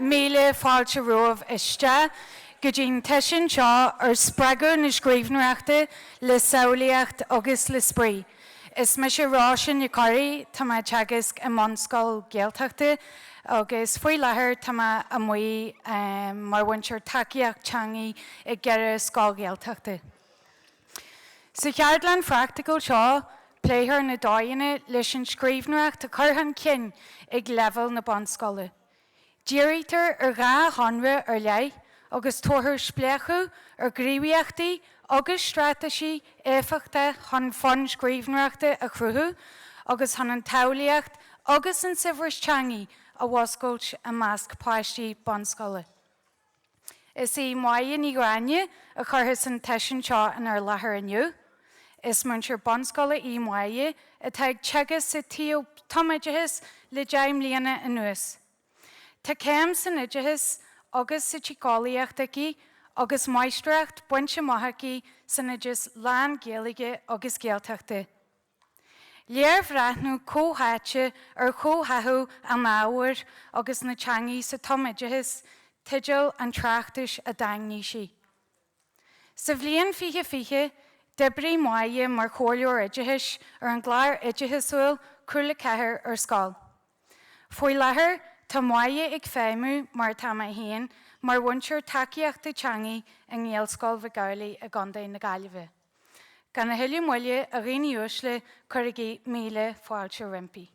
míle fáilte romh iste, go dtí teisin seo Spreagadh na Scríbhneoireachta le Samhlaíocht agus le Spraoi. Is me sé Róise na Corraidh tá me teagasc i bunscoile Gaeltachta agus faoi láthair tá me amuigh mar bhaintear takeíocht teangaí i gceithre scáil Gaeltachta. Sa cheardlann phraiticiúil seo, pléitear na dáine leis an scríbhneoireacht a chur cinn ag leibhéal na bunscoile. Dírítear gá chonra leibh agus tóthar spleachu gríomhaíochtaí agus strateisi éifeachta chun fun scríbhneoireachta a chruthu agus chun an todhlaíocht agus an sibhris teangaí a bhuascailt a measc páistí bunscoile. Is í Máire ní Ghráinne a churthas an teisin seo in ar láthair inniu. Is muintear bunscoile í Máire a teag teagas sa tío tomaidithis le deim líana anuas. Tá céim san idithis agus sa tíálaíochtaí agus maistracht buinte maithaí san idithis lean Gaeilge agus Gaeltachta. Léir bhreathnú cóháite ar cóthathú an n-ábhar agus na teangaí sa tomaidithis tideal an tráchtais a daingní si. Sa bhliain fiche, d'oibrigh Máire mar chomhleor idithis ar an gláir idithisiúil cúla cethir ar scáil. Faoi láthair, tá Máire ag féimú mar tá mé haon mar bhaintear takeíochta teangaí an Gaelscoil Gaelí a ganda na Gaillimhe. Gan na huile muile a rií uaisle Corraidh míle fáilte rimpi.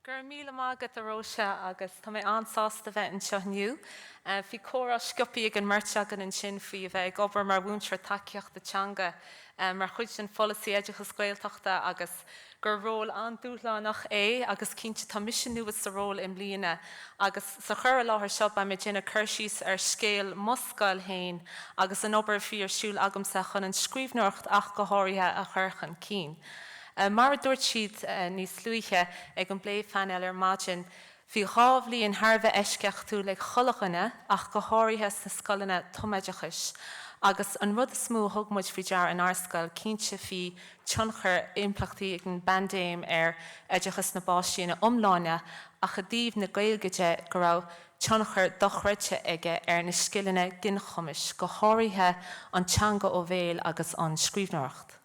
Gur míle mágad a Róise agus tá mé ansásta bheith an seo nniu. Bhí Corraidh sciupaí ag an mairt agan an sin faoi bheith ag obair mar bhúntear takeíochta teanga mar chuid sin follasí éideachas Gaeltachta agus gur ról an dúshláinach agus cinnte tá mission nuas sa ról im bliana agus sa chur láthair seo ba mé déanana chuirsís ar scéal moscail hain agus an obair faoi siúil agamsa chun an scríbhneoireacht ach go háirithe a chur cinn. Mar dúirt siad níos luaithe ag an Bunleibhéal ar maidin, bhí ghabhlíonn tharbheith eisceachtú le cholachanna ach go háirithe sa scoileanna tomaidechais. Agus an rud smú thugmuid faoi dear an arscoil cinnte faoi tionchar implachtaí ag an bandéim ar éideachas na báisína iomláine a chudíomh na Gaeilgeide go raibh tionchar dochreidte aige ar na scileanna ginchomis go háirithe an teanga ó bhéal agus an scríbhneoireacht.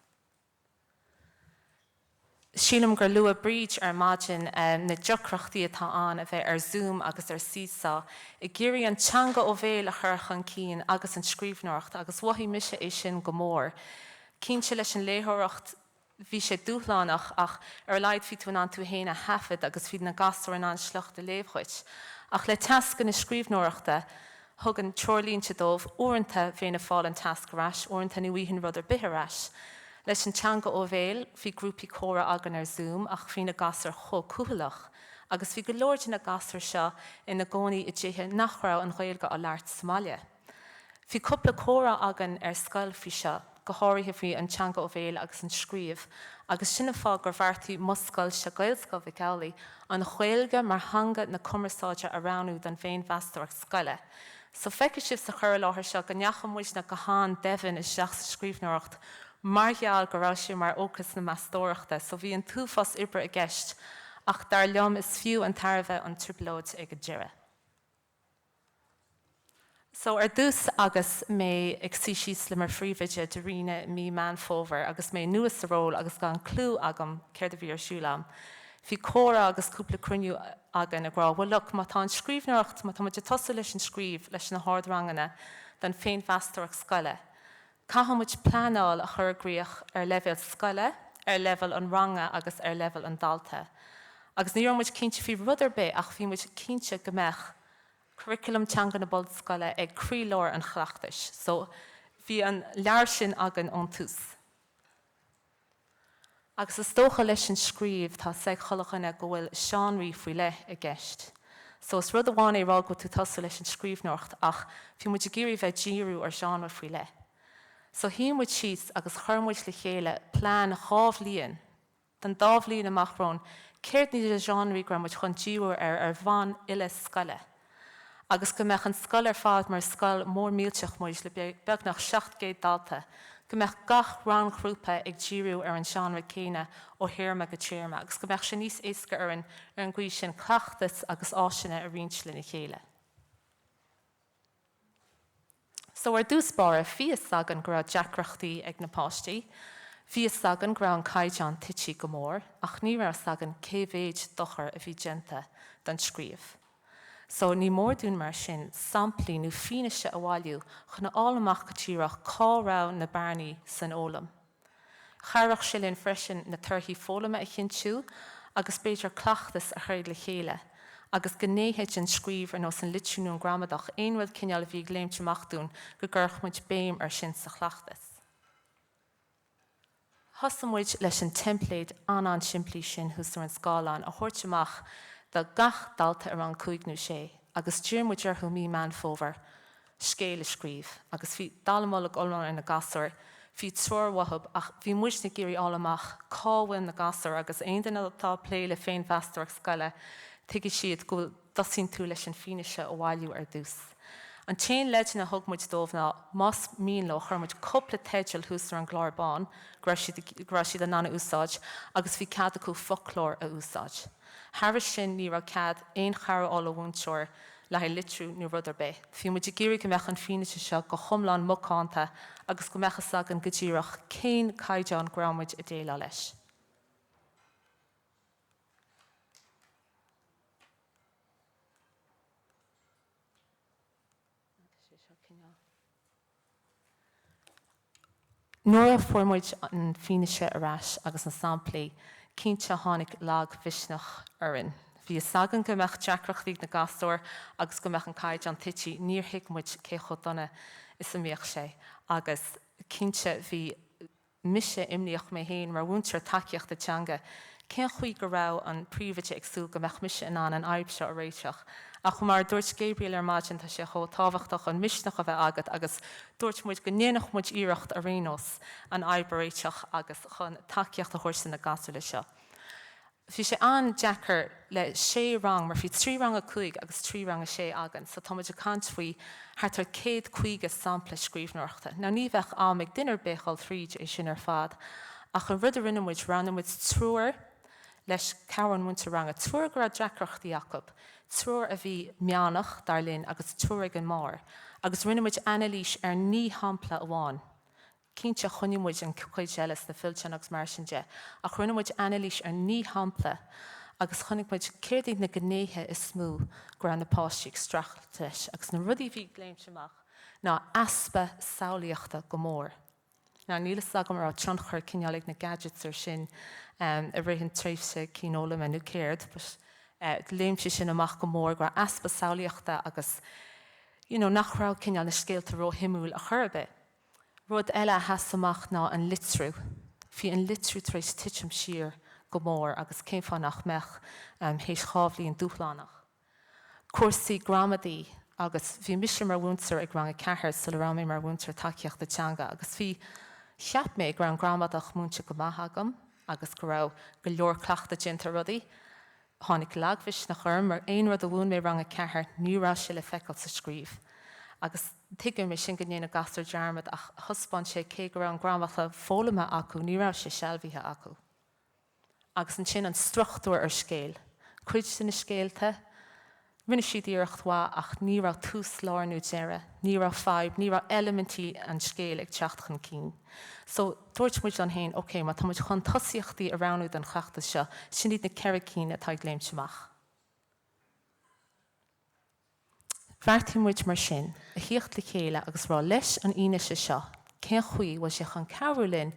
Sílam gur lua bríd ar maidin na deocrachtaí atá an a bheith ar Zoom agus ar síosá. I ggéirí an teanga ó bhéal a chur cinn agus an scríbhneoireacht agus wathí mise é sin go mór. Cinnte leis an léthireacht bhí sé dúshláinach ach ar leid bhí tú an tú héana hafid agus bhí na gasúir an slecht de léomhchuid. Ach le tasca na scríbhneoireachta thug an teorlínte dómh uaireanta bhéna fáil an tasca rais, uaireanta ní bhíonn rud ar bithe rais. Leis an teanga ó bhéal, bhí grúpi Corraidh agan ar Zoom ach bhí na gasar chomhcúthalach, agus bhí go leor na gasar seo ina gcónaí i ddíthe nach raibh an Ghaeilge á leart Somália. Bhí cúpla Corraidh agan ar scoil faoi seo, go háirithe faoi an teanga ó bhéal agus an scríomh, agus sinna fág gur bhartaí muscail se Gaelscoil Gaelí an Ghaeilge mar hanga na cumarsáide aránú don féin bheastarach scoile. So feice sibh sa chur láthair seo go neachamuid na go háin deimhin is seach sa scríbhneoireacht margheall go raibh sé mar ócas na meastóireachta, so bhí an túfas ibre a gceist, ach dar leom is fiú an tarbheith an triplóid ag a deireadh. So ar dús agus mé ag síos le mar phríomhaide Dírítear mí man fómhar agus mé nuas sa ról agus gan clú agam céir bhí ar siúlam. Bhí Corraidh agus cúpla cruinniú agan a grá, well look, má tá an scríbhneoireacht, má tá muidir tosa leis an scríb leis na hárdranganna den féin bheastarach scoile. Caithmuid plánáil a chur gríoch ar leibhéal scoile, ar leibhéal an ranga agus ar leibhéal an dalta. Agus ní muid cinnte fhí rudidir bé ach bhí muid cinnte gombeach curriculum teanga na bol scoile ag críleoir an chleachtais. So bhí an lear sin agan ón tús. Agus is tócha leis an scríomh tá seag cholachanna go bhfuil sheánra faoi le a gceist. So is rud amháin é rá go tú tosa leis an scríbhneoireacht ach bhí muid géirí bheith díriú ar sheánra faoi le. So hímuid síos agus churmuid le chéile plán chábhlíonn, den dábhlíonn amachrón, céirt ní de sheánra gur muid chun díú ar bhain ile scoile. agus go mbeadh an scoil ar fád mar scoil mór mílteach muid le beag nach 7 dalta, go mbeadh gach rang grúpa ag ddíriú ar an sheánra céine ó théarma go tíorma, agus go mbeadh sin níos éasca ar an gcuid sin clachtas agus áisina a rionsle na chéile. So ar dúspára fios sagan go raibh deacrachtaí ag na páistí, fios sagan go raibh an caideán tití go mór, ach ní raibh sagan céimhéid dochar a bhí genta don scríobh. So ní mór dún mar sin samplaí nó fianaise a bháiliú chuna álamach go tíreach cá na barnaí san ólam. Charach se linn freisin na turthaí phóglama a chinntiú agus beidir clachtas a chuir le chéile, agus gnéhéid an scríomh ar nó san litúnún gramadach aonrad cineal a bhí gléimteachún go ggurchmuid béim ar sin sa chleachtas. Thosamuid leis an template an siimplí sin thusar an scáilán a thuirteach de gach dalta ar an 5 agus dúrmuid ar thumí man fómhar, scéile scríomh, agus bhí dalamolach olmán ar na gasar, hí tuair wahab ach bhí muis na géirí álamach cáhain na gasar agus aon den atá pléile féin bheastarach scoile, tuigi siad go dosín tú leis an fianaise ó bháiliú ar dús. An téin leid na thugmuid dómhná más míonló churmuid coppla teideal thúsar an gláirbán, gra siad an nana úsáid, agus bhí cad acu folklór a úsáid. Harris sin ní ra cad éon chara ála bhúnseoir le litrú nó rudar be. Bhí muid géirí go mbeadh an fianaise seo go chumláin mocánta agus go mbeadh sagan go ddíreach cén caideán grámuid a déile leis. Nuair a fuairmuid an fianaise arás agus an samplaí, cínte tháinig lag visneach oireann. Bhí sagan go mbeadh deacrachtaí na gastóir agus go mbeadh an caideán tití níor hiicmuid cé chodonna is amíoch sé. Agus cínte bhí mise imníoch mé héin mar bhúntear takeíocht atanga, cén chuí go raibh an príomhaide agsúil go mbeadh mise in an aibse a réiteach. A chu mar dúirt Gabriel ar maidin tá sé cho tábhachtach an misneach a bheith agat agus dúirt muid go néanach muid iirecht a rénos an aibréiteach agus chun takeíocht a thuirsin na gasúile seo. Bhí sé an deacar le 6 rang, mar bhí 3 rang a 5 agus 3 rang a 6 agan, so tá muid a cant faoi thart 150 sampla scríbhneoireachta. Ná ní bheith amig dunar béchail tríd é sin ar fad, ach an rud a rinne muid ranna muid trúr leis cabhair muinte rang a trúr go raibh deacrachtaí acu. Trúr a bhí meánach dar linn agus trúr ag an mar, agus rinne muid analís ar ní hampla amháin. Cínte chunimmuid an chuid elas na filtean agus mar sin de, ach rinne muid analís ar ní hampla, agus chunig muid céirdaí na gnéthe is smú go raibh na páistí stracht leis, agus na rudí bhí gléimteach ná aspa samhlaíochta go mór. Ná nílas agam ar tionchar cinealaigh na gadgets ar sin a rihann tréifse cíóla me nó céird, léimse sin amach go mór gur aspa samhlaíochta agus nach raibh cineal na scéalta ró himúil a churbe. Rud eile hasamach ná an litrú. Bhí an litrú tréis titim siar go mór agus céim fánach mech héis chábhlí an dúshlánach. Cuasaí gramadaí agus bhí mise mar bhúntar ag rang a cethir sa le ra mé mar bhúntar takeíocht atanga, agus bhí cheap mé gur an gramadach múnte go maithagam agus go raibh go leor cleachta dinta rudaí. Tháinig leaghvis na chur mar aon rud a bhún mé rang a cethir nírá se le feiceáil sa scríomh. Agus tuigim mé sin go dhéana gasar dearmad ach thuspáin sé cé go raibh an gramacha phóglama acu nírá sé sealbhíthe acu. Agus an sin an struchtúir ar scéal. Cuid sin na scéalta, rinne siad iarachthá ach ní rá dúshláin nó deire, ní rá fáib, ní rá elementí an scéal ag teachtchan cinn. So dúirt muid an hain, oké, má tá muid chun tosíochtaí aránú an chachtas seo, sin iad na ceithre cinn atá gléimteach. Bhreathí muid mar sin, a thíocht le chéile agus rá leis an ionise seo, cén chuí bhfuil sé chun Cathaoirlach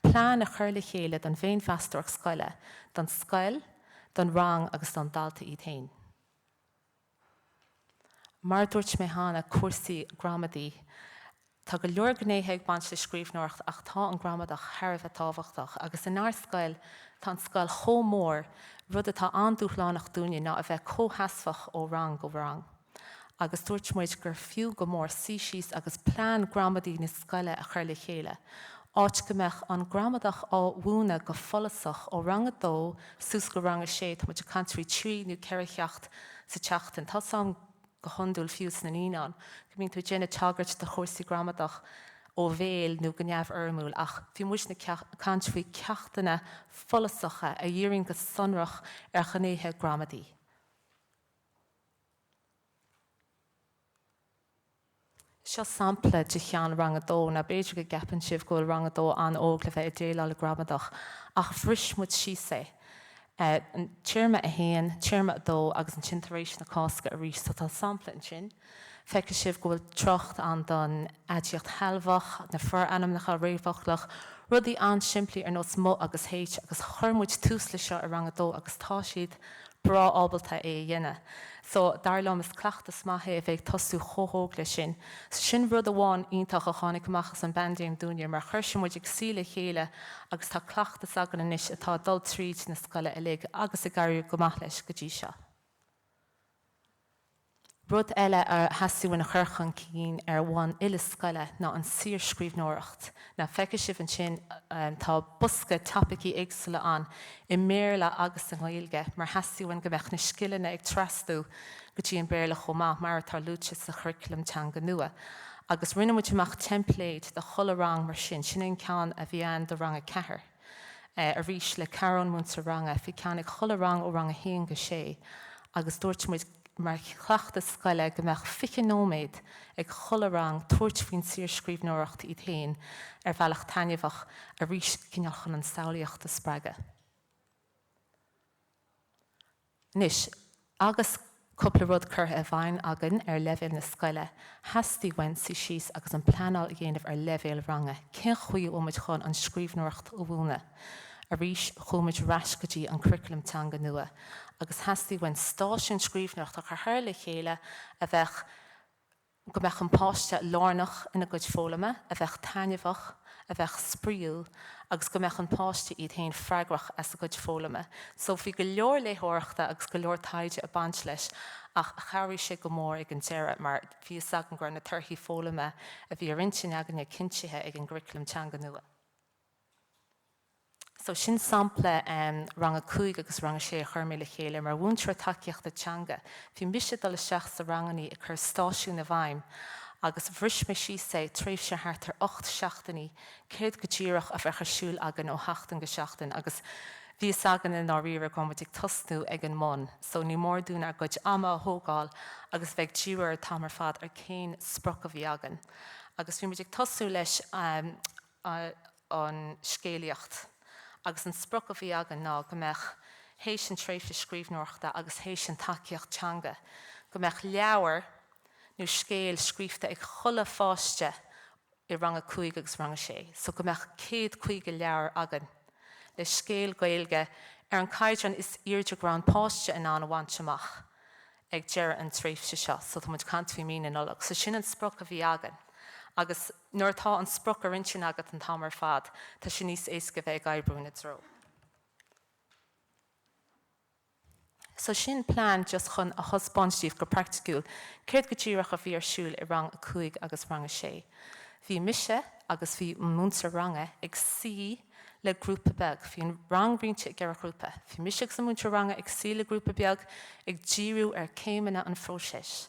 plán a chur le chéile don bhéin bheastarach scoile, don scoil, don rang agus don dalta iad hain. Mar dúirt mé hána cuasaí gramadaí, tá go leor gnéithe ag baint le scríbhneoireacht ach tá an gramadach tharbh a tábhachtach, agus in arscoil tá an scoil chomór rud atá an dúshlánach dúine ná a bheith cóthasfach ó rang go rang. Agus dúirt muid gur fiú go mór síos agus plán gramadaí na scoile a chur le chéile. Áit go mbeadh an gramadach á bhúna go folasach ó rang a 2 sús go rang a 6 muid a cantaí 3 nó 4 sa teachtain. Tá sam go go hondúil fiús na níán, go mín tú déine teagart de chósaí gramadach ó bhéal nó go neamh ormúil ach bhí muis na cant faoi ceachtainna folasacha a dhéiríonn go sonrach ar chanéthe gramadí. Seo sampla de cheann rangadó na beidir go gapan sibh goil rangadó an ógla bheith i déile le gramadach ach bhris muid sí sé. An tíirme a héan, tíirme a dó agus an tintaréis na cásca a rís tá sampla an sin. Feice sibh gohfuil trocht an don adíocht healbhach, na fur anamnacha réomhachlach, rudí an siimplí ar nós mó agus héit agus churmuid tús le seo a rangadó agus tá siad bra ábalta é dhéine. So darlam is clachtas maithe a bheith tosú chóthóg le sin. Sin rud amháin ionintach a chánig amachchas an bandéim dúine mar chuir sin muid ag síle chéile agus tá clachtas agan inis atá dul tríd na scoile a lig agus i gaiiriú go maith leis go dtí seo. Rud eile ar hasúin a churchan cinn ar bhain ile scoile ná an sír scríbhneoireacht. Na feice sibh an sin tá busca tapaí éagsúla an I méarla agus an Ghaeilge mar hasúin go bheith na scileanna ag trasú go dtí an béarla chomá mar tá lúte sa churculum teanga nua. Agus rinne muid amach template de chola rang mar sin in ceann a bhí an do rang cethair. A rís le carón múnta ranga, bhí ceann ag chola rang ó rang a héan go sé, agus dúirt muid mar chleachta scoile go mbeadh fiche nóméid ag chola rang tuairt faoin sír scríbhneoireacht iad féin ar bhealach tainneamhach a rís cineachan an Samhlaíocht le Spreagadh. Nis, agus cúpla rud chur a bhain agan ar leibhéal na scoile, heastí wein sa síos agus an pleanáil a dhéanamh ar leibhéal ranga, cén chuí óid chun an scríbhneoireacht ó bhúna. A rís chuid rascatí an curriculum teanga nua, agus heastí wein stáisiún scríbhneoireacht a chur le chéile a bheith go bheith an páiste lárnach ina gcuid fhoghlama, a bheith tainneamhach, a bheith spríúil, agus go bheith an páiste iad féin freagrach as a gcuid fhoghlama. So bhí go leor léthireachta agus go leor taide a bant leis ach a chairí sé go mór ag an deire mar bhí sagan gur na turthaí fhoghlama a bhí ar intin agan cinntethe ag an curriculum teanga nua. So sin sampla ranga 5 agus ranga 6 churmé le chéile mar bhúntar takeíocht a teanga. Bhí mise dal seach sa ranganí a chur stáisiún na bhaim agus bhris me sí sé tréimh se thart ar 8 seachtaní céad go díreach a bheith siúil agan ó 8 go 7 agus bhí agan in n-áirítear go muid ag tosnú ag an món. So ní mór dún ar goid ama a thógáil agus bheith díúir tamar fad ar cén Spreagadh bhí agan. Agus bhí muid ag tosnú leis an scéalaíocht. Agus an Spreagadh bhí agan ná go mbeadh hééis an tréimhte scríbhneoireachta agus hééis an takeíocht teanga. Go mbeadh leabhar nó scéal scríbhte ag chola fáiste I ranga 5 agus ranga 6. So go mbeadh 150 leabhar agan. Le scéal Gaeilge ar an caidrean is iirde grán páiste in an bhaint amach ag deire an tréimhte seo, so tá muid cant fí mín in olach. So sin an Spreagadh bhí agan. Agus nuair tá an Spreagadh rintin agat an tamar fad, tá sin níos éasca bheith gaibrúna dro. So sin plán just chun a chosbánstíomh go practicúil, céad go díreach a bhí ar siúil I rang 5 agus rang 6. Bhí mise agus bhí múnta ranga ag sí le grúpa beag, hí an rang rínte ag ar grúpa. Bhí mise sa múnta ranga ag sí le grúpa beag ag díriú ar céimena an phróiseis.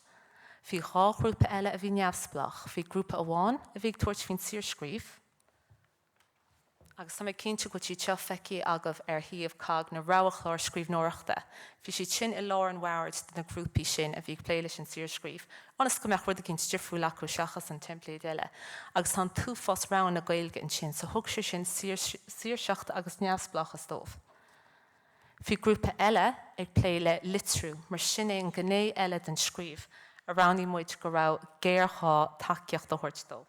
Bhí 2 grúpa eile a bhí neamhsplach, bhí grúpa amháin a bhí tuairt faoin sír scríbh. Agus tá mé cinnte go tí teo feici agah ar thaobh cag na rábhachlár scríbhneoireachta. Bhí si sin I lár an bhhairid na grúpaí sin a bhí pléile sin sír scríbh. Anas go meach rud a cinn stifiú lecu seachas an templaí eile. Agus tá tú fós rán na Gaeilge in sin, so thug sé sin sír seachta agus neamhsplach a stómh. Bhí grúpa eile ag pléile litrú, mar sin é an gné eile den scríbh. A ranní muid go raibh géarchá takeíocht a thuirtdó.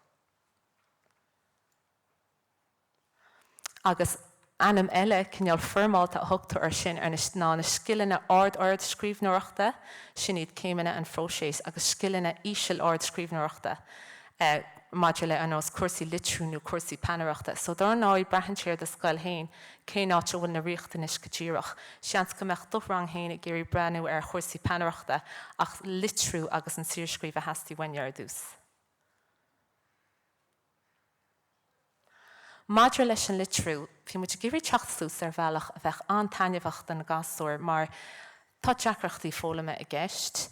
Agus anam eile cinneall formáilta a thugtar ar sin ar ná na scileanna ard scríbhneoireachta sin iad céimena an phróiseis agus scileanna íseal ard scríbhneoireachta maidir le an os cuasaí litrú nó cuasaí panareachta. So dar náid breithintéir de scoil héin cé náte bhfuil na riachtanis go díreach. Seans go meach dubh rang héin ag géirí breanú ar chuasaí panareachta ach litrú agus an sír scríbh a heastí bhaine ar dús. Maidir leis an litrú, bhí muid géirí teachtasús ar bhealach a bheith an tainneamhacht an gasúir mar tá deacreachtaí fhoghlama a gceist.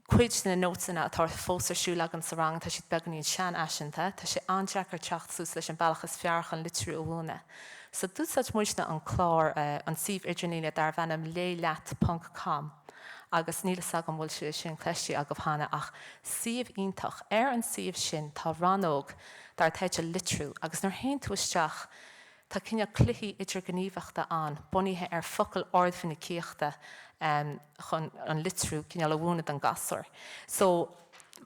Cuid na nótainna atá fós ar siúil agan sa rang tá siad beganí sean aisinta, tá sé anteachar teacht sús leis an bailachas fearchan litriú a bhúna. So dúsad muisna an chlár an sih idirníile dar bhenam leibhéal.com agus níl sagam bhfuil sé sin cléistí a go bhana ach sih ítach an sih sin tá ranóg dar teide litriú agus nar haon tú isteach tá cinne cluichí idir gníomhachta an bunithe ar focail ordmhna cíochta chun an litriú cinne le bhúna an gasar. So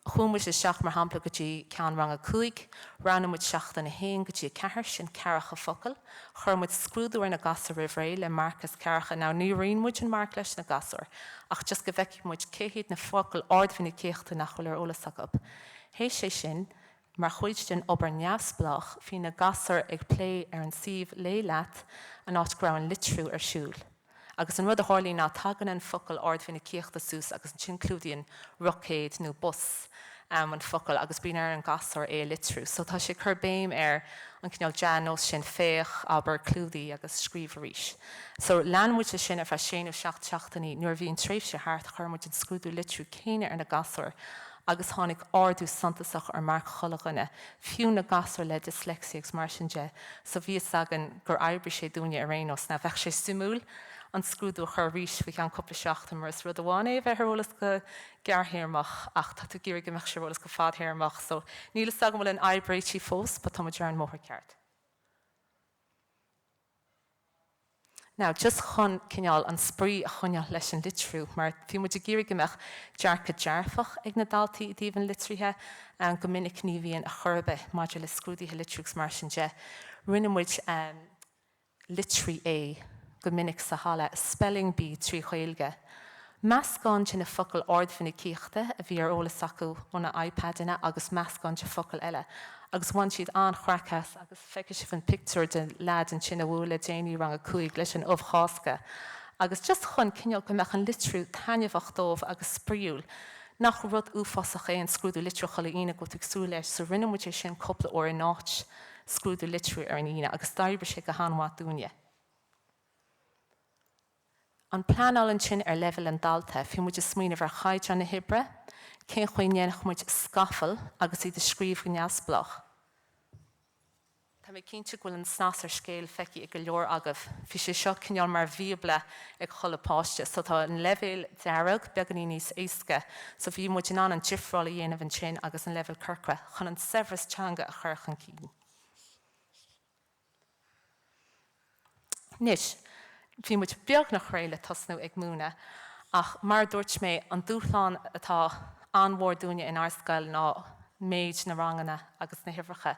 chumus is seach mar hampla go dtí cean rang a cúig, ranmuid seachta na héin go dtí ceair sin cearacha focail, churmuid scrúdúir na gasar rihré le marcas cearacha ná ní rionmuid an marc leis na gasar, ach just go bheicimmuid céhéad na focail ordmhna cíochta nach chuil ar olalas agab. Hééis sé sin, mar chuid den obair neamhsplach hí na gasar ag plé ar an sih léileat an áit gra an litriú ar siúil. Agus an rud a hálíí ná tagan an focail ordmhna cíochta sús agus an sin clúdaíonn rocéad nó bus an focail agus bíon ar an gasar é litriú. So tá sé chur béim ar an cinneál deanós sin féach aber clúdaí agus scríbhneoireachta. So leanmuid sin ar fa séanamh seachtaí nuair bhíon tréimhse thart churmuid an scrúdú litriú céine ar na gasar agus tháinig ardú santasach ar mar cholaghanna, fiú na gasar le dyslexia mar sin de, so bhí agan gur aibre sé dúine a rénos na bheith sé simúil an scrúdú chur ríis bhí an coppla seachta mar is rud amháin é bheith arolalas go gearthéarmach ach tá tú géir go meach sé arolalas go fadthéarmach, so níl sagam bhfuil an aibre tí fós, ba tá muid ar an móthar ceart. Now, just chun cinneál an Spraoi a chunne leis an litriú, mar bhí muid a géir go meach dearcha dearfach ag na daltaí i dtíobh an litrithe an go minic ní bhíonn a churbe maidir le scrúdaithe litriúgus mar sin de. Rinne muid litrí é go minic sa hala spelling bee trí chailge. Meascán sin na focail ordmhna cíochta a bhí ar olalas acu óna iPad-ina agus meascán de focail eile. Agus bhain siad an chreachas agus feice si fan picture de lad an sin a bhúla déanaí rang a cúig leis an óbhchásca. Agus just chun cinneál go meach an litriú tainneamhach dómh agus spríúil. Nach rud uafásach é an scrúdú litriú chalaína go tuagsú leis, so rinne muid é sin coppla ó an áit scrúdú litriú ar an ína agus d'aibre sé go hanmha dúine. An planál an sin ar level an dalta, fi muid is smaoine bhar chaid an na hibre, cén chuoineanach muid scafal agus iad scríbhneoireachta. Tá mé cinnte gohfuil an snas ar scéal feici ag go leor agah, fi sé seo cinneál mar bhíobla ag chollapáiste, so tá an leibhéal dearag beganí níos éasca, so bhí muid an difriúil a dhéanamh an sin agus an leibhéal curcra, chun an severas teanga a chur chun cinn. Nis, bhí muid beag nach réile tasnú ag múna, ach mar dúirt mé an dúshláin atá anmhór dúine in Gaelscoil ná méid na rangana agus na hifracha.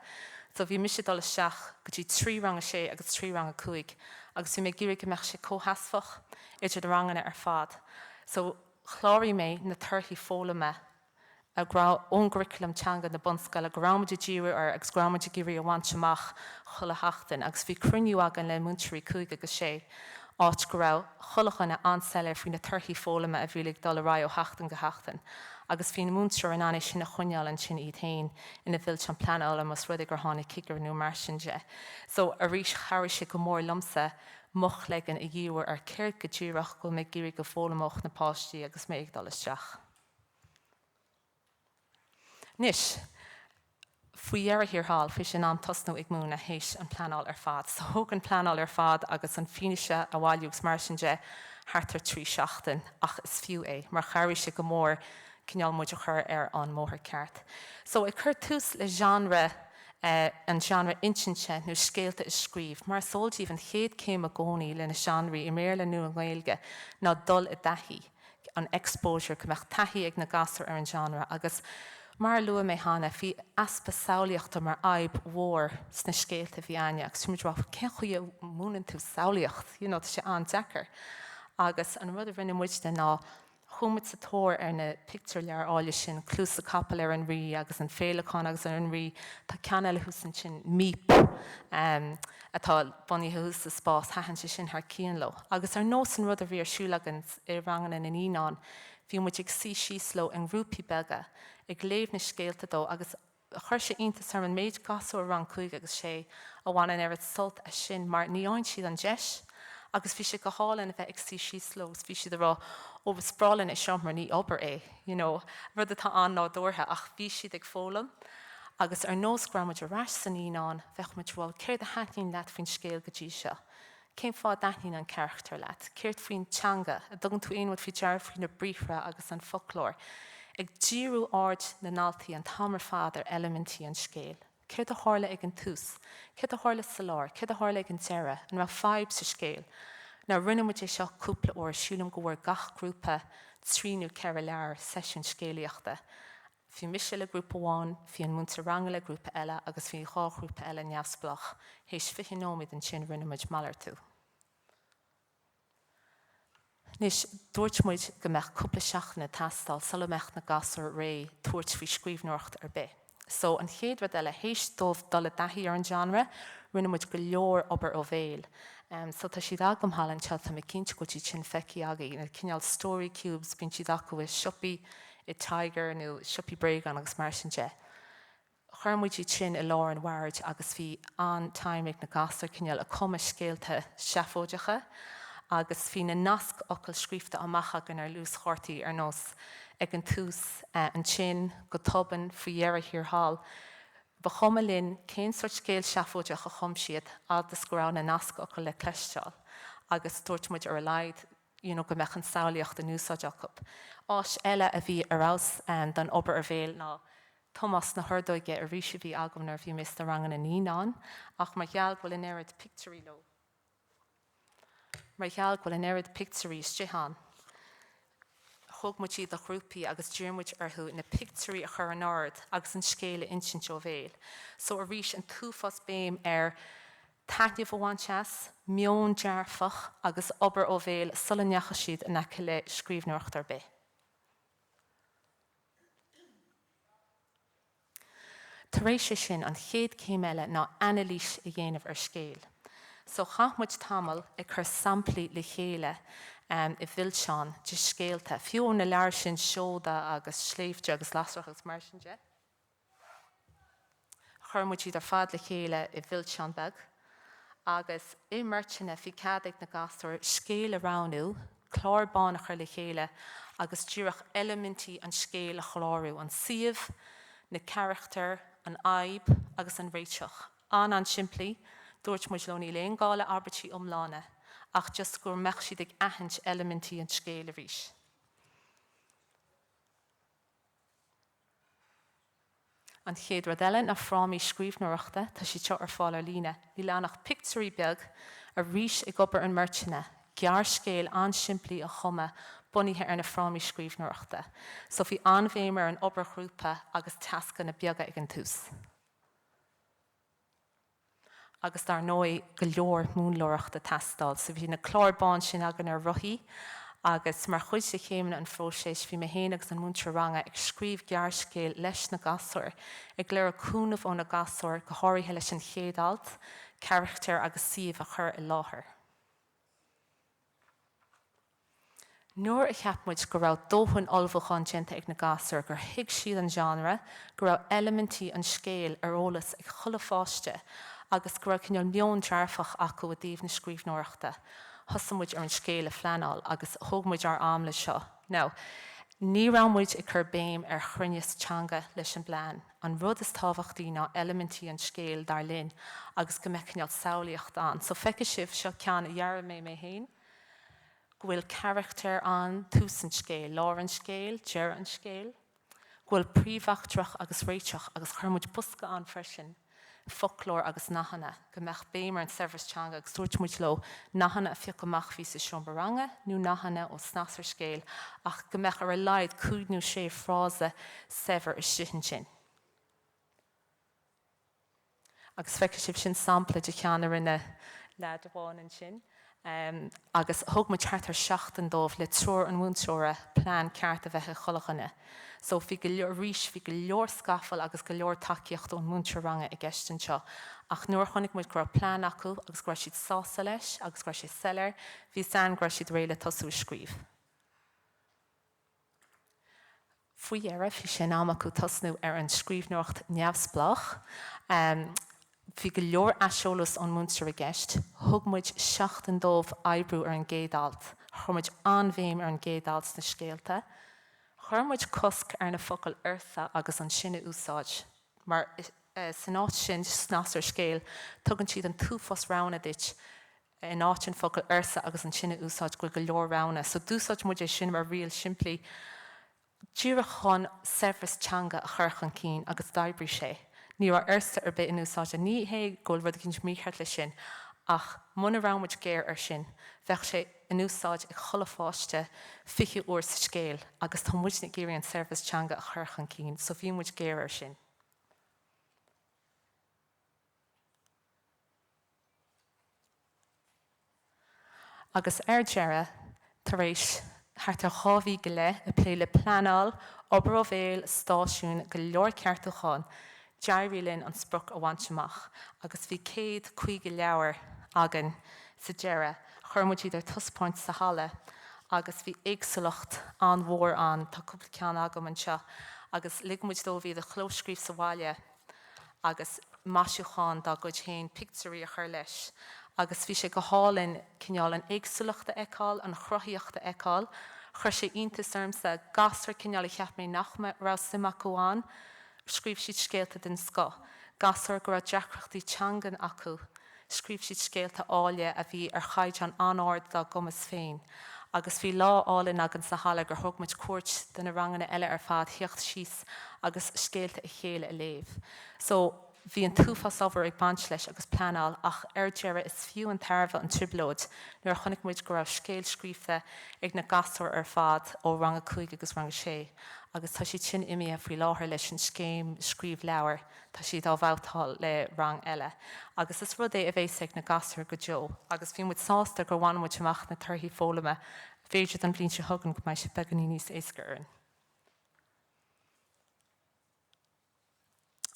So bhí mis dul seach go dtí 3 rang a sé agus 3 rang a cúig, agus bhí mé géir go meach sé cóhasfach idir na rangana ar fad. So chláirí mé na turthaí phóglama a ón curriculum teanga na bunscoile grámaide díú ar agus grámaide géirí a bhaint amach chula heachtain, agus bhí cruniú agan le múnteirí cúig agus sé. Áit go raibh cholachanna anseile faoin na turthaí phóglama a bhílig dul a rá ó heachtain go heachtain. Agus bhí na múnteir an anis sin na chuneáil an sin iad hain ina bhfuil an planál a mas rudig gur tháinig cigar nó mar sin de. So a rís chairí sé go mór lomsa moch legan a dhéúir ar céir go ddíireach go mé géirí go fólamach na páistí agus mé ag dul isteach. Nis, faoi dhearthaíoir fi sin an tasnú ag múna hééis an planál ar fad. So thug an planál ar fad agus an fineise a bháiliúgus mar sin de hartar 3 seachtain ach is fiú é, mar chairí sé go mór cinneál muid a chur ar an móthar ceart. So ag chur tús le sheánra an sheánra intinte nó scéalta is scríb, mar sóiltíobh an chéad céim a gcónaí le na sheánraí i méle nu an Gaeilge ná dul i dtaithí an exposure go meach taithí ag na gasar ar an sheánra agus mar lua mé hána bhí aspa samhlaíochta mar aib mhór sna scéalta bhí aine agus tuimiid rá cén chuí múnan tú samhlaíocht, tá sé an deacair. Agus an rud a rinne muide ná chuid sa tóir ar na picture lear áile sin clús a capal ar an rí agus an féleán agus ar an rí tá cean eile húsan sin Mhic atá bunaithe hús sa spás hahann sé sin th cíanló. Agus ar nós an rud a bhí ar siúlagans i rangan in íán, bhí muid ag sísló an grúpi bega ag léamh na scéalta dó agus chuir sé iontas ar an méid gasú rang chuig agus sé a bhhain ar sult a sin mar níáin siad an deis Agus bhí sé go hálan a bheith ag sí síoslós, bhí siad rá ó sprálann é seomra ní obair é, rud atá an nádúrtha ach bhí siad ag fólam. Agus ar nós gramuid a rais san íán, bheith muid bhil céir a haithnín leat faoin scéal go dtí seo. Céim fád daithnín an cearachtar leat, céirt faoin teanga, a dogann tú aonmhad faoi dearr faoin na bríomhra agus an folklór. Ag díriú áard na náltaí an tamar fad ar elementí an scéal. Céir a tharla ag an tús, céir a tharla sa lár, céir a tharla ag an teire, an ra fáib sa scéal. Ná rinne muid é seo cúpla óir siúlam go bhfuir gach grúpa tríú ceir lear sesiún scéalaíochta. Bhí mise le grúpa bháin, bhí an múnta ranga le grúpa eile agus bhí dhá grúpa eile neamhsplach, hééis 20 nóid an sin rinne muid mallar tú. Nis dúirt muid go meach cúpla seachna tastal sula meach na gasar ré tuairt faoi scríbhneoireacht ar bith. So an chéad rud eile hééis dómh dul a daithí ar an genre, rinne muid go leor obair ó bhéal. So tá siad agam hallan tealta me cinint go tí sin feici agaí, na cineal story cubes bín siad acu is siopí i Tiger nó siopí Breagan agus mar sin de. Churmuid í sin i lár an bhairid agus bhí an taimig na gasar cineal a cuma scéalta seafóideacha, agus bhí na nasc ocail scríbhta amachcha gan ar lús chortaí ar nós ag an tús an sin go toban faoihearra híorthal. Ba chuma linn cén sort scéal seafóideach a chum siad agus go raibh na nasc ocail le cleisteáil, agus dúirt muid ar a leid go meach an samhlaíocht a núsáid Jacob. Ás eile a bhí arás don obair ar bhéal ná Thomas na hurdóige a ríise bhí agam nar bhí mis a rangan in íán, ach mar gheall bhfuil in éad picturí lo. Mar gheall bhfuil in éad picturí stihan. Thug muid siad a chrúpaí agus dúirmuid arthú na picturí a chur an ard agus an scéile insint ó bhéal. So a rís an túfas béim ar taithne bhhainteas, mion dearfach agus obair ó bhéal sulanneacha siad in aice le scríbhneoireacht ar bith. Tar éis sin an chéad céim eile ná analís a dhéanamh ar scéal. So chaithmuid tamil ag chur samplaí le chéile i bhilseán de scéalta. Fiú na leir sin seóda agus sléifte agus lasrach agus mar sin de. Churmuid siad ar fad le chéile i bhilseán beg. Agus i mertine bhí cadaigh na gasúir scéal aránú, chlárbáin a chur le chéile, agus dúireach elementí an scéal a chláirú, an siomh, na charachtar, an aib agus an réiteach. An siimplí, dúirt muid lóní léon gála abertí omlána, ach just gur meach siad ag aithint elementí an scéal a rís. An chéad rud eile na phrámaí scríbhneoireachta tá siad seo ar fáil ar líne. Bhí leanach picturí beag a rís ag obair an mertine, gear scéal an siimplí a chuma bunithe ar na phrámaí scríbhneoireachta. So bhí anbhéimar an obair grúpa agus tasca na beaga ag an tús. Agus dar nói go leor múnlóireachta tastal, so bhí na chlárbáin sin agan ar ruthí, agus mar chuid sé chéimna an phróisis bhí me héana agus an múntra ranga ag scríbh gear scéal leis na gasúir, ag léir cúnamh ó na gasúir go háirithe leis an chéadalt, charachtar agus siomh a chur i láthair. Nuair a cheapmuid go raibh dóthain olbhacháin déanta ag na gasúir gur thuig siad an genre, go raibh elementí an scéal ar ólas ag chulafáiste, agus go raibh cineál mion dearfach acu a dtíobh na scríbhneoireachta. Thosamuid ar an scéal a phleanáil agus thugmuid ar amla seo. Now, ní ramuid i chur béim ar chruinneas teanga leis an blean. An rud is tábhachtaí ná elementí an scéal dar linn agus go mbeidh cineál samhlaíocht an. So feice sibh seo ceann a dhearr mé héin. Bhfuil charachtar an tús an scéal, lár an scéal, deir an scéal. Bhfuil príomhachtrach agus réiteach agus churmuid busca an freisin. Folklór agus nachhanna, go meach béimar an service teanga agus dúirt muid lo nachhanna a fiach amach fhí sa seombaranga, nó nachhanna ó snasar scéal, ach go meach ar a leid cúdnú sé frása sever is sihan sin. Agus feice sibh sin sampla de cheannar ina lead bháin an sin. Agus thugmuid teartar seachtain dómh le trúr an múnseóra plán ceart a bheithe cholachanna. So bhí go leor rís, bhí go leor scafail agus go leor takeíocht ón múntre ranga i gceistin seo. Ach nuair chunig muid gur plán acu agus gur siad sása leis, agus gur siad seller, bhí san gur siad réile tosú scríbh. Faoi dhearmh hí sé ná acu tosnú ar an scríbhneoireacht neamhsplach. Bhí go leor aiseolalas an múntar a gceist, thugmuid 7 oibriú ar an gcéadalt, churmuid anmhéim ar an gcéadalt na scéalta, churmuid cosc ar na focail eartha agus an sinne úsáid, mar san áit sin snas ar scéal, tugann siad an túfos rana dit in áit an focail eartha agus an sinne úsáid go leor rana. So dúsáid muid é sin mar rial siimplí díreach chun sefras teanga a chur an cinn agus d'oibriú sé. Ní ar airsta ar bit in úsáide ní hé ggóil rud cinint mícheart le sin, ach muna rámuid géir ar sin, bheadh sé in úsáid ag cholafáiste 20 uair sa scéal, agus tá muid na géirí an sefras teanga a chur an cinn, so bhí muid géir ar sin. Agus ar deara, tar éis thart ar chábhí go le a pléile pleanáil, Obarábhéal, stáisiún go leor ceartúcháin, Dírítear an spruc a bhaintseach, agus bhí 150 leabhar agan sa deara, churmuid iad ar tuspóint sa hala, agus bhí éagsúlacht an mhór an, tá cúpla ceann agam an seo, agus ligmuid dó bhí a chlóscríb sa bhaile, agus maisiúcháin dá gcuid chéin picturí a chur leis, agus bhí sé go hálinn cineál an éagsúlachta eáil, an chrothaíochta eáil, chur sé iontas ormsa gasar cineál i cheap mé nachma rá simach goháin, scríb siad scéalta den sco, gasar go raibh deacrachtaí teangan acu, scríb siad scéalta áile a bhí ar chaid an anáard dá gomas féin, agus bhí lá álinn agan sa hala gur thugmuid cuairt den na ranganna eile ar fad thiocht síos agus scéalta a chéile a léamh. So bhí an túfas ábhar ag baint leis agus pleanáil, ach ar deara is fiú an tarbha an triblóid, nuair chunig muid go raibh scéal scríbhte ag na gasar ar fad ó ranga 5 agus ranga 6. Agus tá siad sin imi a faoi láthair leis an scéim scríb leabhar, tá siad á bhhabhtáil le rang eile. Agus is rud é a bhééis ag na gasar go deo, agus bhí muid sásta gur bhainmuid amach na torthaí phóglama, féidir an bblin se thugann go mbeidh sé beganí níos éasca orm.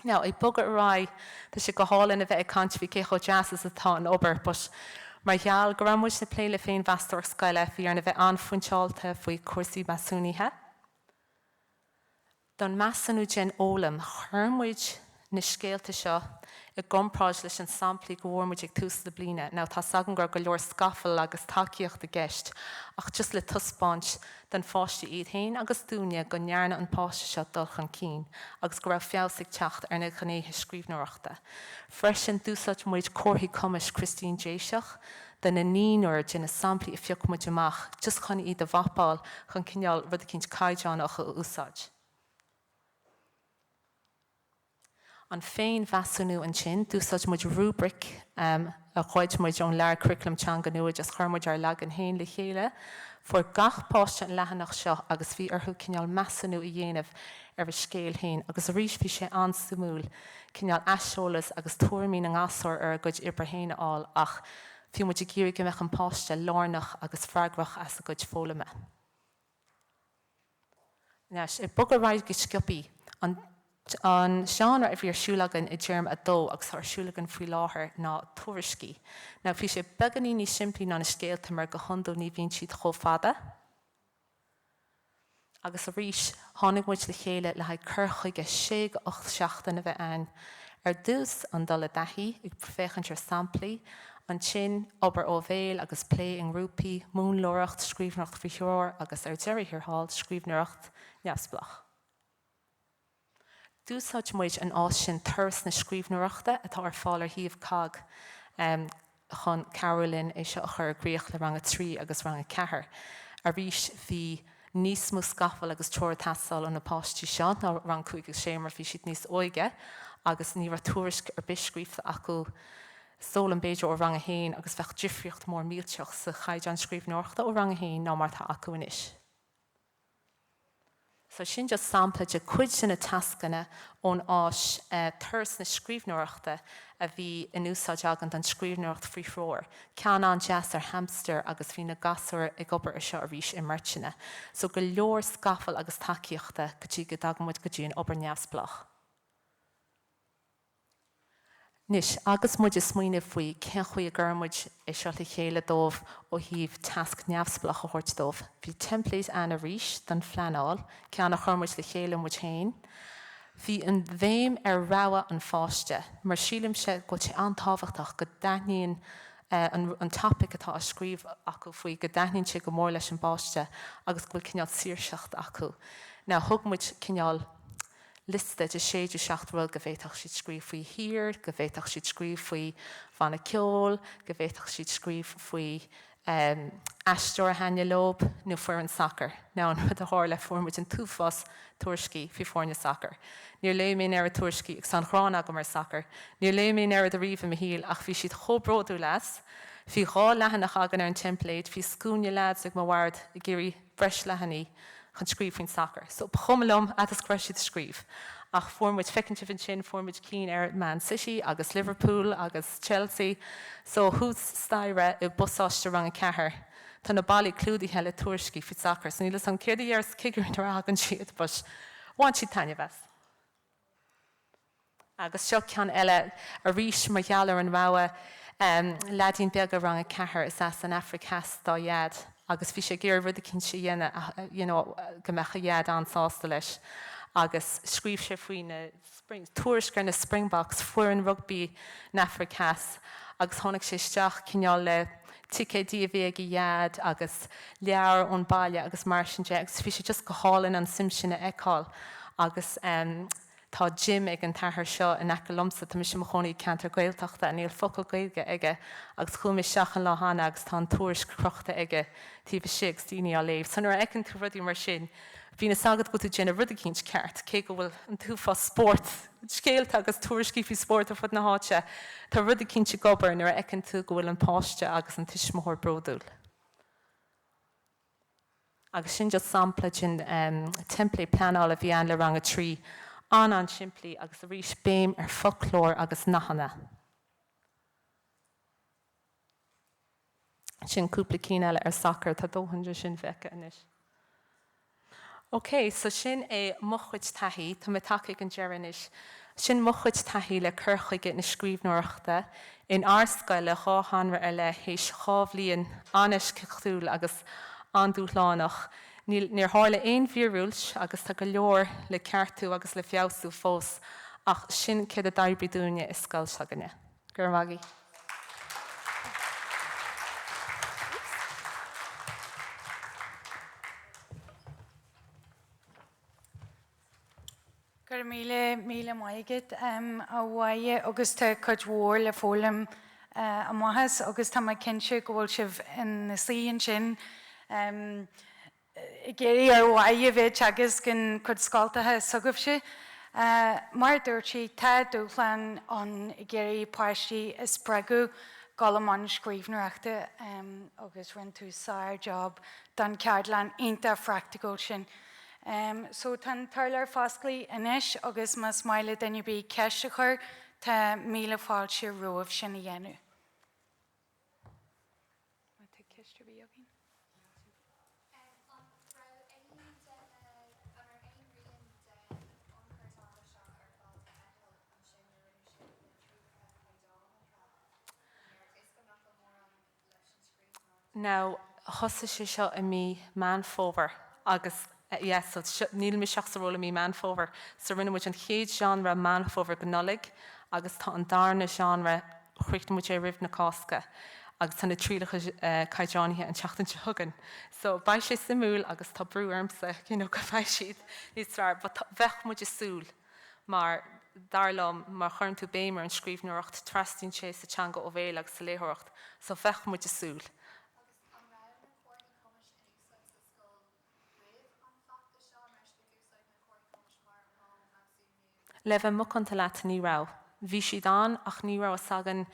Now, I bugad rá, tá sé go hálinn a bheith ag cant bhí cécho jazzas atá an obair, but mar gheall go raibh na pléile féin bheastar scoile bhí ar na bheith anfuinseálta faoi cuasaí masúnithe. Don meassanú gin ólam, churmuid na scéalta seo i gcompráid leis an samplaí go bhfuirmuid ag tús le bliana. Now tá sagan gur go leor scafail agus tacaíocht a gceist, ach just le tuspáint den fáiste iad hain agus dúine go nearna an páiste seo dul an cinn, agus go raibh feabhsaigh teacht ar na chnéithe scríbhneoireachta. Freisin dúsáid muid comhaí cumas Christine Déiseach, den na níonúir gin na samplaí a fiocmuid amach, just chun iad a bhapáil chun cineál rud a cinint caideánach a úsáid. An féin bheasúnú an sin, dúsáid muid rubric a chuid muid an leir curriculum teanga nua just churmuid ar legan hain le chéile, for gach páiste an lehanach seo agus bhí arthú cineál meassanú i dhéanamh ar scéal hain, agus a rís bhí sé ansúmúil cineál aiseolalas agus tuairimí an asar ar a gcuid ibre héine áil, ach bhí muid i gcírí go mbeadh an páiste lárnach agus freagrach as a gcuid phóglama. Nes, I bugad ráid go sciopí, an sheánra a bhí ar siúlagan i dtéarm a dó agus ar siúlagan faoi láthair ná tuairiscí. Now, bhí sé beganí ní simplí ná na scéalta mar go handú ní bhíonn siad chomh fada. Agus a rís tháinig muid le chéile le haid chur chuige 6-8 seachtain a bheith ann. Ar dús an dul a daithí ag féchant ar samplaí, an sin Obarábhéal agus plé an grúpaí, múnlóireacht, scríbhneoireacht faoi cheardlann agus ar Dírítear scríbhneoireacht neamhspleách. Dúsáid muid an áis sin thuras na scríbhneoireachta atá ar fáil ar thaobh cag chun Cathaoirlach é seo a chur gríoch le ranga 3 agus ranga 4. A rís bhí níos mó scafail agus teoir tasáil an na páistí seo ná rang 5 agus 6 mar bhí siad níos óige, agus ní raibh tuairisc ar biscríbhta acu sólan beidir ó ranga 1 agus bheith difriocht mór mílteach sa chaid an scríbhneoireachta ó ranga 1 ná mar tá acu inis. So sin just sampla de cuid sin na tascanna ón áis thuras na scríbhneoireachta a bhí in úsáid agant an scríbhneoireacht faoi fhróir. Ceann an jazz ar hamster agus bhí na gasar ag obair ar seo a rís i martina. So go leor scafail agus tacaíochta go dtí go dagamid go dtí an obair neamhspleách. Nis, agus muid is smaoineh faoi cén chuí a gcuirmuid é seo le chéile dómh ó híomh tasc neamhspleách a thuirt dómh. Bhí templates an a rís don phleanáil, ceann a churmuid le chéile muid hain. Bhí an bhéim rogha an fáiste, mar sílim se go sé antáhachtach go daithníonn an topic atá a scríb acu faoi go daithníonn sé go mór leis an báiste agus go bhfuil cineál saoirseacht acu. Ná thugmuid cineál liste de séidir seachtaril go bhféadach siad scríb faoi hir, go bhféadach siad scríb faoi phraiticiúil, go bhféadach siad scríb faoi aisteoir haine lob nó fuair an soccer. Ná an chud a háir le formid an túfás tuairiscí fi fórne soccer. Níor léimén ar a tuairiscí ag san Ghráinne go mar soccer. Níor léimén ar a Mhic ach bhí siad chobródú leas, hí gá lehanach agan ar an template, hí scúne leads ag mhard i ggéirí breis lehanní chun scríb faoin soccer. So chumlum atas cruisiad scríb. Ach formid fecinn fin sin formid cín ar Man City agus Liverpool agus Chelsea. So hús staire i busáiste rang a cethir. Tá na bailí clúdaithe le tuairiscí faoi soccer. So nílas an céad dhears cigiúint ar agan siad, but bhain siad taine bheas. Agus seo cean eile a rís mar gheallar an bhaha ledín beag a rang a cethir is as an Africas dá iad. Agus bhí sé géir rud a cinn sé dhéine go mecha iad ansásta leis. Agus scríb sé faoin na tuairiscear na Springboks fuair an rugby na Africas. Agus tháinig sé isteach cineál le TF2022 ag iad agus leabhar ón baile agus mar sin de. Agus bhí sé just go hálann an simsine eáil. Agus tá Jim ag an tarthar seo in Ecolumsa, tá mis sem chonaí Cainteoir Gaeltachta a níl focail gailge aige agus chuimi seach an láhanana agus tá an tuairis crochta aige TV6 daoine á léamh. San ar ecinn tú rudí mar sin, bhí na sagad go tú déanana rud a cinint ceart, cé go bhfuil an túfás sport, scéalta agus tuairiscí faoi sport ar fud na háite, tá rud a cinnte gobar nuair ecinn tú go bhfuil an páiste agus an tuismóthir bródúil. Agus sin just sampla sin template planála a bhí an le rang a trí, an siimplí agus a rís béim ar folklór agus nachanna. Sin cúpla cí eile ar soccer tá 200 sin bheice inis. Ok, so sin é mochuid taithí, tá me take an dearanis. Sin mochuid taithí le curchuige na scríbhneoireachta in Gaelscoil le cháhanra ar le héis chábhlíonn anis cithúil agus an dúshláinach. Níor hála éon bhíorúilt agus tá go leor le ceartú agus le fiabhsú fós ach sin céad a d'oibrigh dúine is scoil seaganne. Gur magí. Gur míle maigid a bhaie agus tá chuid mhór le fólam a maithas agus tá mai cinse go bhfuil sibh in na slíonn sin I géirí ar bhaie bheith agus gin chud scaltathe sugabh si. Mar dúirt si tá dúshláin an I géirí páistí is Spreagadh galamán scríbhneoireachta agus rinn tú sair job don cheardlann ionta phraiticiúil sin. So tan tarlar fásclaí inis agus mas maile daine bí ceiste chur tá míle fáilte roimh sin a dhéanú. Now, thosa sé seo I mí man fómhar agus so níl mi seach sa róla mí man fómhar. So rinne muid an chéad sheánra man fómhar go nolig agus tá an darna sheánra chríocht muid é ribh na cásca agus tá na trílacha caideánithe an teachtain se thugan. So ba sé simúil agus tá brú armsa go bhaid siad níos fearr, bheith muid is súil mar darlam mar churn tú béimar an scríbhneoireacht trastíonn sé sa teanga ó bhéal agus sa léthireacht, so bheith muid is súil. Le bheith mucanta leat ní rá. Bhí siad an ach ní rá sagan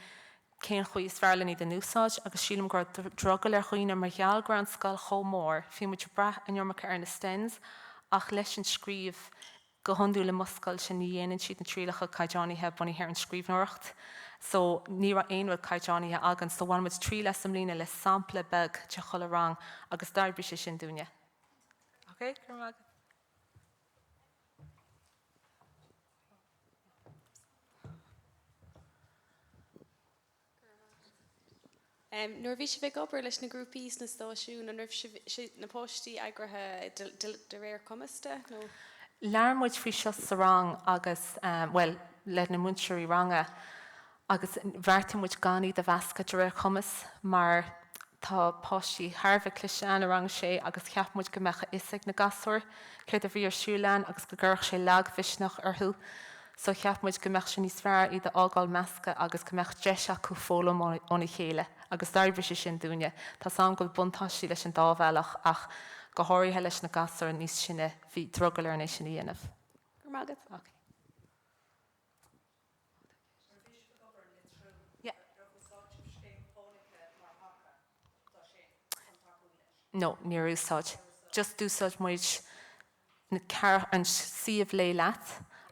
cén chuí is fearlaní den úsáid agus sílam gur drogal ar chuoine mar gheall Gaelscoil chomór, fi muid brath an ormacha ar na stens ach leis an scríb go honú le muscail sin ní dhéanann siad an trílacha caideánithe bunaithe ar an scríbhneoireacht. So ní ra aonhfuil caideánithe agan, so bhain muid trí leis am lína le sampla beg te chula rang agus d'oibrigh sé sin dúine. Ok, gur mag. Nuair bhí sé bheith gobar leis na grúpís na stáisiún a nuair na póistí agrathe de réir comasta? Learmuid frí seo sa rang agus, well, le na múnseirí ranga, agus bhharrtamuid ganí de bhasca de réir chumas, mar tá páistí Harbh cliseán a rang sé agus cheapmuid go mecha isig na gasúir, chuir a bhí ar siúleán agus go gcuirch sé leag visneach orthú. So cheapmuid go meach sin níos fearr iad ágáil measca agus go meach deise acu fólam óna chéile, agus d'arbhar sé sin dúine. Tá sam go buntáistí leis an dábhealach ach go háirithe leis na gasúir níos sinne bhí drogail ar éis sin dhéanamh. Cormaigh. Okay. No, níor úsáid. Just dúsáid muid na cearch an siomh lé leat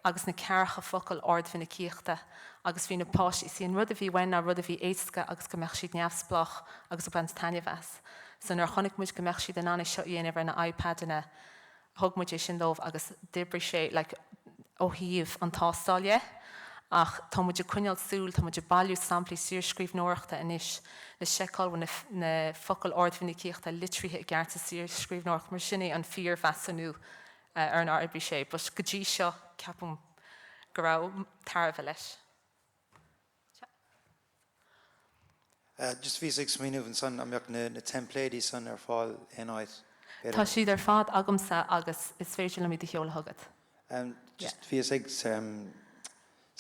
agus na cearcha focail ordmhí na cíochta agus bhí na páistí síon rud a bhí wein a rud a bhí éasca agus go meach siad neamhsplach agus a bans taine bheas. So nuair chonig muid go meach siad an anna seo dhéanamh ar na iPad-ina thug muid é sin dómh agus dibri sé ó híomh an tástáile ach tá muid cuineal súil, tá muid bailú samplaí siar scríbhneoireachta inis le seáil na focail ordmhí na cíochta litrithe i gcearta siar scríbhneoireachta mar sinné an fíor feasanú ar an arbhí sé, bus go dtí seo ceapam go raibh tarbh leis. Just bhí ag smíanamh an son ambeach na templéidí son ar fáil éáid. Tá siad ar fád agamsa agus is féidir le mí cheola thugad. Just bhí ag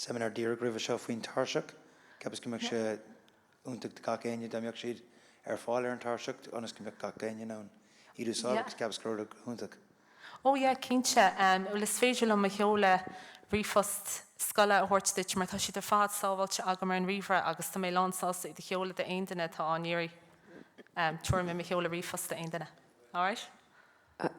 seminar dír gribh seo faoin tarseach, cepas go meach sé úntaach de gacéine ambeach siad ar fáil ar an tarseach, anas go meach gacéine ná iadú sábhacht cepas grúla úntaach. Ó, cínte, is féidir le cheola rifost scoile a thuirtid mar tá siad ar fád sábhailte agam ar an riomhre agus tá mé lánsásta i cheola de aon duine tá aníirí tuairm me cheola rifost de aon duine. All right?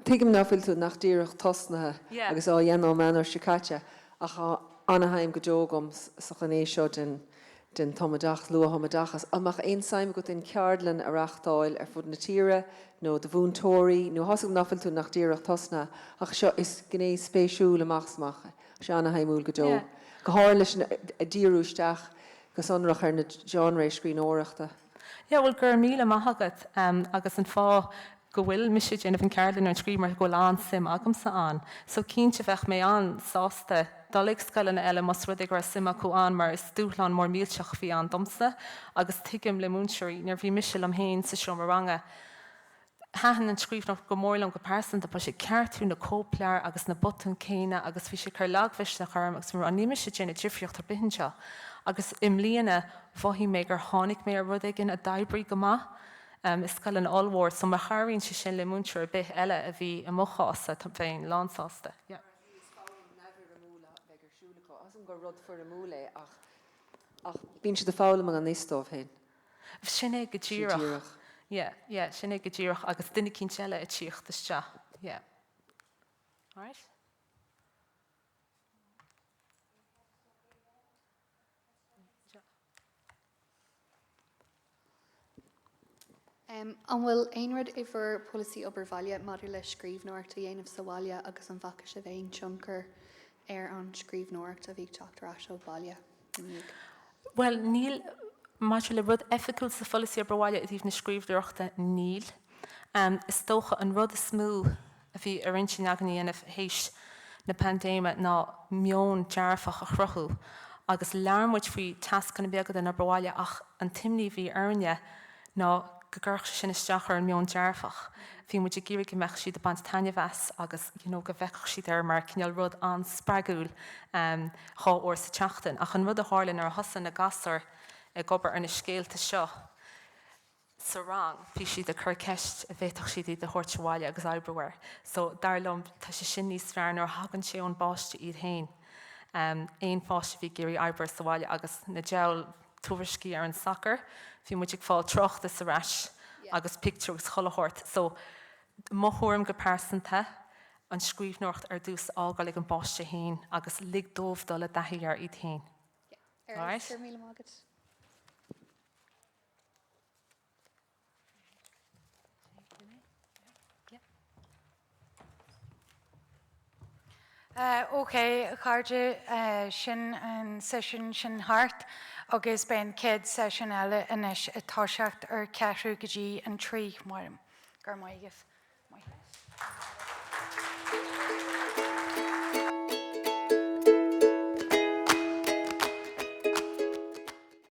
Tuigim náfuil tú nach díreach tosnathe agus á dhéanam menar sicáte ach anaheim go dógam sa chané seo den tomadach luahamadachas amach einsáim go in cheardlann a rachtáil ar fud na tíre nó de bhúntóirí nó hasam náfuil tú nach díreach tosna ach seo is gné spéisiúil amachsmacha se anaheimúil go dó. Go háir leis a díúisteach go sonrach ar na sheánra scríbhneoireachta. Bhfuil gur míle maithagad agus an fá go bhfuil miise déanamh an ceardlann ar an scríb mar go lán sim agamsa an. So cínte bheith mé an sásta dalig scoile na eile mas rud ag ra sim acu an mar is dúshláin mór mílteach bhí an domsa agus tuigim le múnseirí nar bhí miise am héin sa seo mar ranga. Hahan an scríbhneoireacht go mórlam go persanta ba sé ceartú na cóplear agus na botún céine agus bhí sé chur leaghvis na charm agus mar an níime sé déanana difriocht ar bihinseo. Agus im líana bhí mé gur tháinig mé ar rud ag a daibrí go maith. Is cael an allward, so mae charíonn sé sin le múnseir bith eile a bhí a mochaása tá féin lánsásta. Go rud for a múla ach bíonn si de fála an níostómh héin. Sinné go ddíreach. Sinné go ddíreach agus duine cinn eile a tíocht iste. All right? An bhfuil aonrad ifar pólasí obairmhaile maidir le scríbhneoireachta dhéanamh sa bhaile agus an bhaca sé bhéin tionchar ar an scríbhneoireachta a bhí teachtarrás ó bhaile. Well, níl maidir le rud efficúil sa pólasí obairmhaile a dtíobh na scríbhneoireachta níl. Is tócha an rud smú a bhí ar intin agan dhéanamh héis na pandéime ná mion dearfach a chruthú agus learmuid faoi tascan na beagad an obairmhaile ach an timní bhí airne ná go gcuirch sin isteach ar an mion dearfach. Bhí muid a gcírig meach siad a bant taine bheas agus go bheiceach siad ar mar cineal rud an Spreagadh chá uair sa teachtain ach an rud a háirlinn ar thosan na gasar ag gobar ar na scéalta seo. Sa rang, bhí siad a chur ceist a bhéiteach siad iad a thuirt bhaile agus oibrehar. So darlumm tá sé sin níos fearr nar hagann sé ón báiste iad hain. Éon fáiste bhí géirí oibre sa bhaile agus na geall tuairiscí ar an soccer. Bhí muid ag fáil trochta sa rais agus pictúgus cholathirt. So, mothúirm go persanta an scríbhneoireacht ar dús ágáil ag an báiste hain agus lig dómh dul a daithí ar iad hain. All right? Okay, chairde sin an session sin hart agus ben céad session eile inis a táiseacht ar 4 go dtí an 3 mairm. Gur maigh.